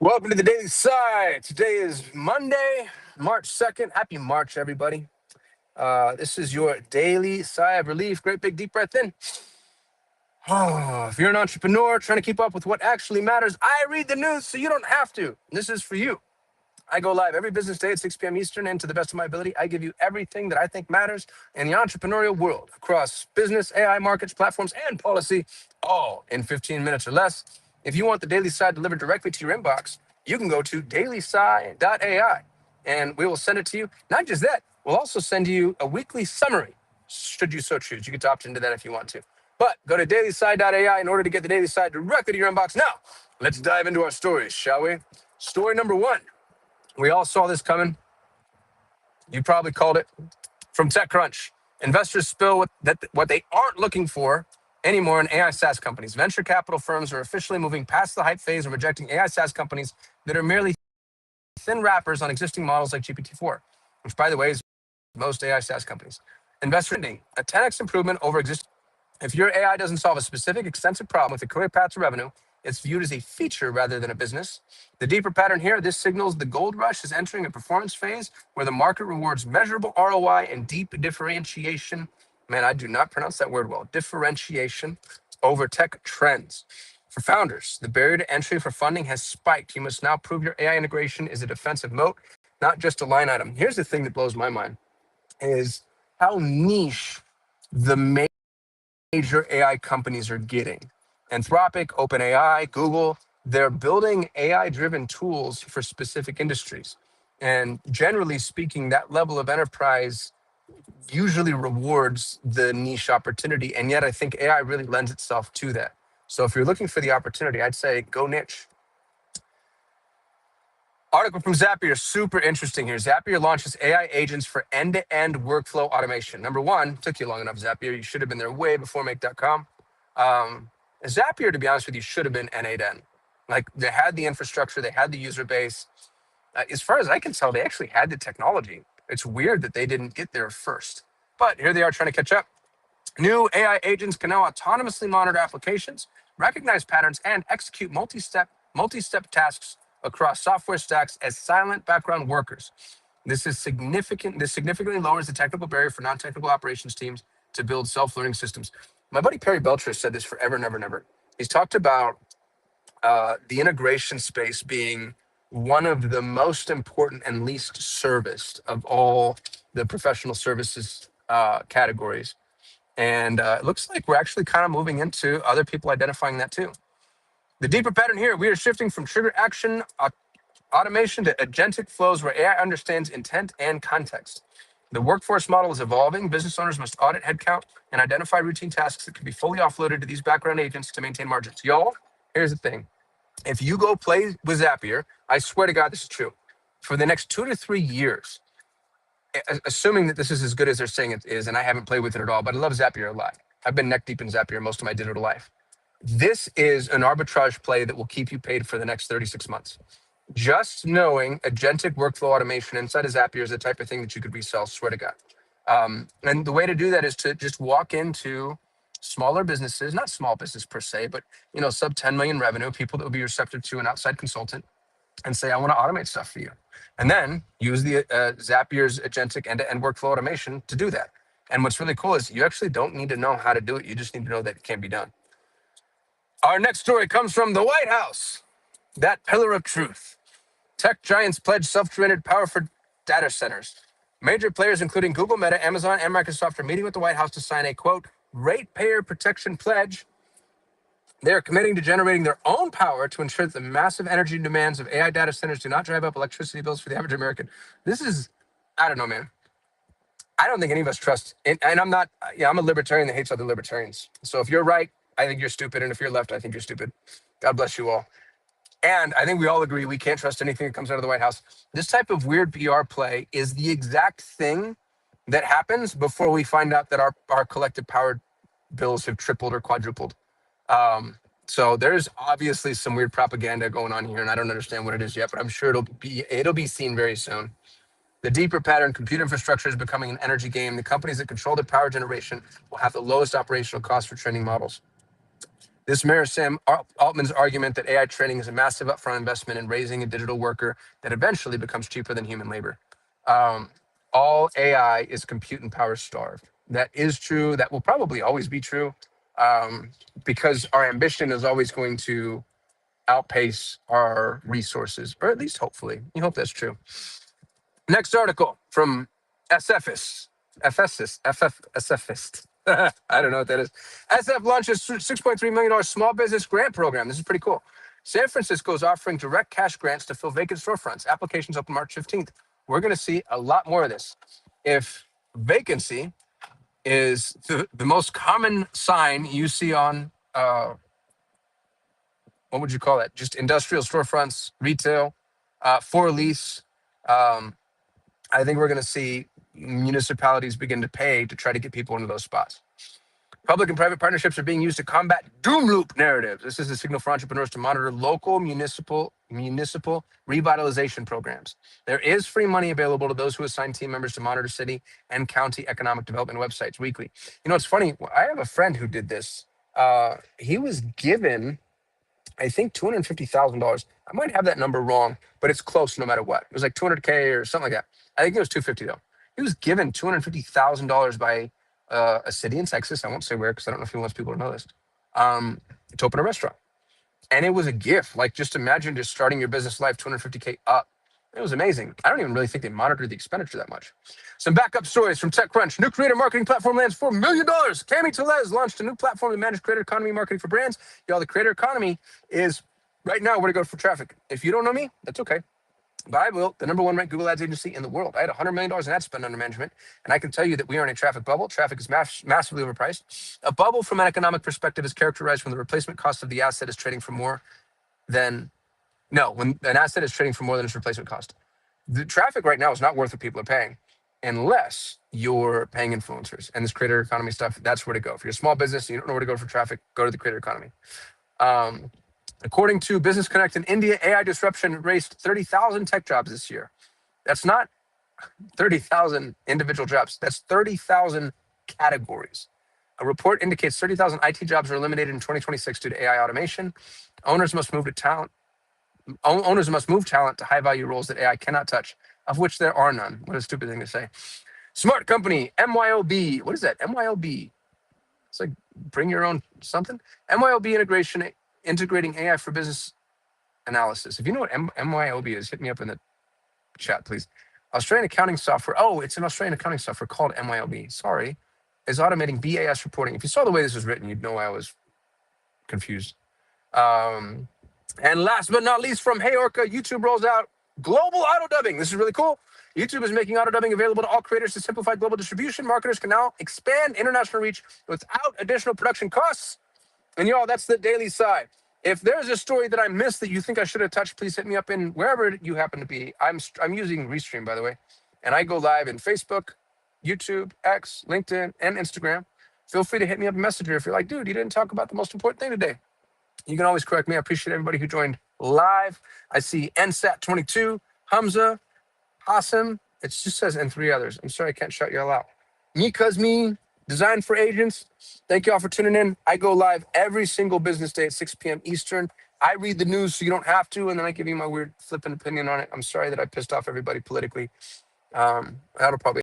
Welcome to the Daily Sigh. Today is Monday, March 2nd. Happy March, everybody. This is your daily sigh of relief. Great big deep breath in. If you're an entrepreneur trying to keep up with what actually matters, I read the news so you don't have to. This is for you. I go live every business day at 6 p.m. Eastern, and to the best of my ability, I give you everything that I think matters in the entrepreneurial world across business, AI, markets, platforms, and policy, all in 15 minutes or less. If you want the Daily Sigh delivered directly to your inbox, you can go to dailysigh.ai, and we will send it to you. Not just that, we'll also send you a weekly summary, should you so choose. You can opt into that if you want to. But go to dailysigh.ai in order to get the Daily Sigh directly to your inbox. Now, let's dive into our stories, shall we? Story number one. We all saw this coming. You probably called it. From TechCrunch, investors spill what they aren't looking for anymore in AI SaaS companies. Venture capital firms are officially moving past the hype phase and rejecting AI SaaS companies that are merely thin wrappers on existing models like GPT-4, which, by the way, is most AI SaaS companies. Investor ending, a 10x improvement over existing. If your AI doesn't solve a specific extensive problem with a clear path to revenue, it's viewed as a feature rather than a business. The deeper pattern here, this signals the gold rush is entering a performance phase where the market rewards measurable ROI and deep differentiation. Man, I do not pronounce that word well. Differentiation over tech trends. For founders, the barrier to entry for funding has spiked. You must now prove your AI integration is a defensive moat, not just a line item. Here's the thing that blows my mind is how niche the major AI companies are getting. Anthropic, OpenAI, Google, they're building AI-driven tools for specific industries. And generally speaking, that level of enterprise usually rewards the niche opportunity. And yet I think AI really lends itself to that. So if you're looking for the opportunity, I'd say go niche. Article from Zapier, super interesting here. Zapier launches AI agents for end-to-end workflow automation. Number one, took you long enough, Zapier. You should have been there way before Make.com. Zapier, to be honest with you, should have been N8N. Like, they had the infrastructure, they had the user base. As far as I can tell, they actually had the technology. It's weird that they didn't get there first. But here they are trying to catch up. New AI agents can now autonomously monitor applications, recognize patterns, and execute multi-step tasks across software stacks as silent background workers. This is significant. This significantly lowers the technical barrier for non-technical operations teams to build self-learning systems. My buddy Perry Belcher has said this forever, never, never. He's talked about the integration space being one of the most important and least serviced of all the professional services categories. And it looks like we're actually kind of moving into other people identifying that too. The deeper pattern here, we are shifting from trigger action automation to agentic flows where AI understands intent and context. The workforce model is evolving. Business owners must audit headcount and identify routine tasks that can be fully offloaded to these background agents to maintain margins. Y'all, here's the thing. If you go play with Zapier, I swear to God, this is true. For the next 2 to 3 years, assuming that this is as good as they're saying it is, and I haven't played with it at all, but I love Zapier a lot. I've been neck deep in Zapier most of my digital life. This is an arbitrage play that will keep you paid for the next 36 months. Just knowing agentic workflow automation inside of Zapier is the type of thing that you could resell, swear to God. And the way to do that is to just walk into smaller businesses, not small business per se, but sub 10 million revenue, people that will be receptive to an outside consultant, and say, I want to automate stuff for you. And then use the Zapier's agentic end-to-end workflow automation to do that. And what's really cool is you actually don't need to know how to do it. You just need to know that it can be done. Our next story comes from the White House, that pillar of truth. Tech giants pledge self-directed power for data centers. Major players, including Google, Meta, Amazon, and Microsoft, are meeting with the White House to sign a, quote, ratepayer protection pledge. They are committing to generating their own power to ensure that the massive energy demands of AI data centers do not drive up electricity bills for the average American. This is, I don't know, man. I don't think any of us trust, and I'm not, I'm a libertarian that hates other libertarians. So if you're right, I think you're stupid. And if you're left, I think you're stupid. God bless you all. And I think we all agree we can't trust anything that comes out of the White House. This type of weird PR play is the exact thing that happens before we find out that our collective power bills have tripled or quadrupled. So there's obviously some weird propaganda going on here, and I don't understand what it is yet, but I'm sure it'll be seen very soon. The deeper pattern, computer infrastructure is becoming an energy game. The companies that control the power generation will have the lowest operational costs for training models. This mirrors Sam Altman's argument that AI training is a massive upfront investment in raising a digital worker that eventually becomes cheaper than human labor. Um, all AI is compute and power starved. That is true. That will probably always be true, um, because our ambition is always going to outpace our resources, or at least hopefully. You hope that's true. Next article from SFist. SFist. I don't know what that is. SF launches $6.3 million small business grant program. This is pretty cool. San Francisco is offering direct cash grants to fill vacant storefronts. Applications open March 15th. We're going to see a lot more of this. If vacancy is the most common sign you see on, what would you call it? Just industrial storefronts, retail, for lease. Um, I think we're going to see municipalities begin to pay to try to get people into those spots. Public and private partnerships are being used to combat doom loop narratives. This is a signal for entrepreneurs to monitor local municipal revitalization programs. There is free money available to those who assign team members to monitor city and county economic development websites weekly. You know, it's funny. I have a friend who did this. He was given, I think, $250,000. I might have that number wrong, but it's close no matter what. It was like 200K or something like that. I think it was 250 though. He was given $250,000 by a city in Texas. I won't say where because I don't know if he wants people to know this. To open a restaurant, and it was a gift. Like, just imagine just starting your business life 250K up. It was amazing. I don't even really think they monitored the expenditure that much. Some backup stories from TechCrunch. New creator marketing platform lands $4 million. Cami Telez launched a new platform to manage creator economy marketing for brands. Y'all, the creator economy is right now where to go for traffic. If you don't know me, that's okay. But I built the #1 ranked Google Ads agency in the world. I had $100 million in ad spend under management. And I can tell you that we are in a traffic bubble. Traffic is massively overpriced. A bubble from an economic perspective is characterized when the replacement cost of the asset is trading for more than, no, when an asset is trading for more than its replacement cost. The traffic right now is not worth what people are paying unless you're paying influencers. And this creator economy stuff, that's where to go. If you're a small business and you don't know where to go for traffic, go to the creator economy. According to Business Connect in India, AI disruption raised 30,000 tech jobs this year. That's not 30,000 individual jobs. That's 30,000 categories. A report indicates 30,000 IT jobs are eliminated in 2026 due to AI automation. Owners must move talent to high-value roles that AI cannot touch, of which there are none. What a stupid thing to say. Smart company, MYOB. What is that? MYOB. It's like bring your own something. MYOB integration, integrating AI for business analysis. If you know what MYOB is, hit me up in the chat, please. Australian accounting software. Oh, it's an Australian accounting software called MYOB. Sorry. Is automating BAS reporting. If you saw the way this was written, you'd know I was confused. And last but not least, from Hey Orca, YouTube rolls out global auto dubbing. This is really cool. YouTube is making auto dubbing available to all creators to simplify global distribution. Marketers can now expand international reach without additional production costs. And y'all, that's the Daily Sigh. If there's a story that I missed that you think I should have touched, please hit me up in wherever you happen to be. I'm using Restream, by the way, and I go live in Facebook, YouTube, X, LinkedIn, and Instagram. Feel free to hit me up a messenger if you're like, dude, you didn't talk about the most important thing today. You can always correct me. I appreciate everybody who joined live. I see NSAT22, Hamza, Hassan. It just says, and 3 others. I'm sorry I can't shout y'all out. Me, cuz me, Design for Agents. Thank y'all for tuning in. I go live every single business day at 6 p.m. Eastern. I read the news so you don't have to, and then I give you my weird flipping opinion on it. I'm sorry that I pissed off everybody politically. That'll probably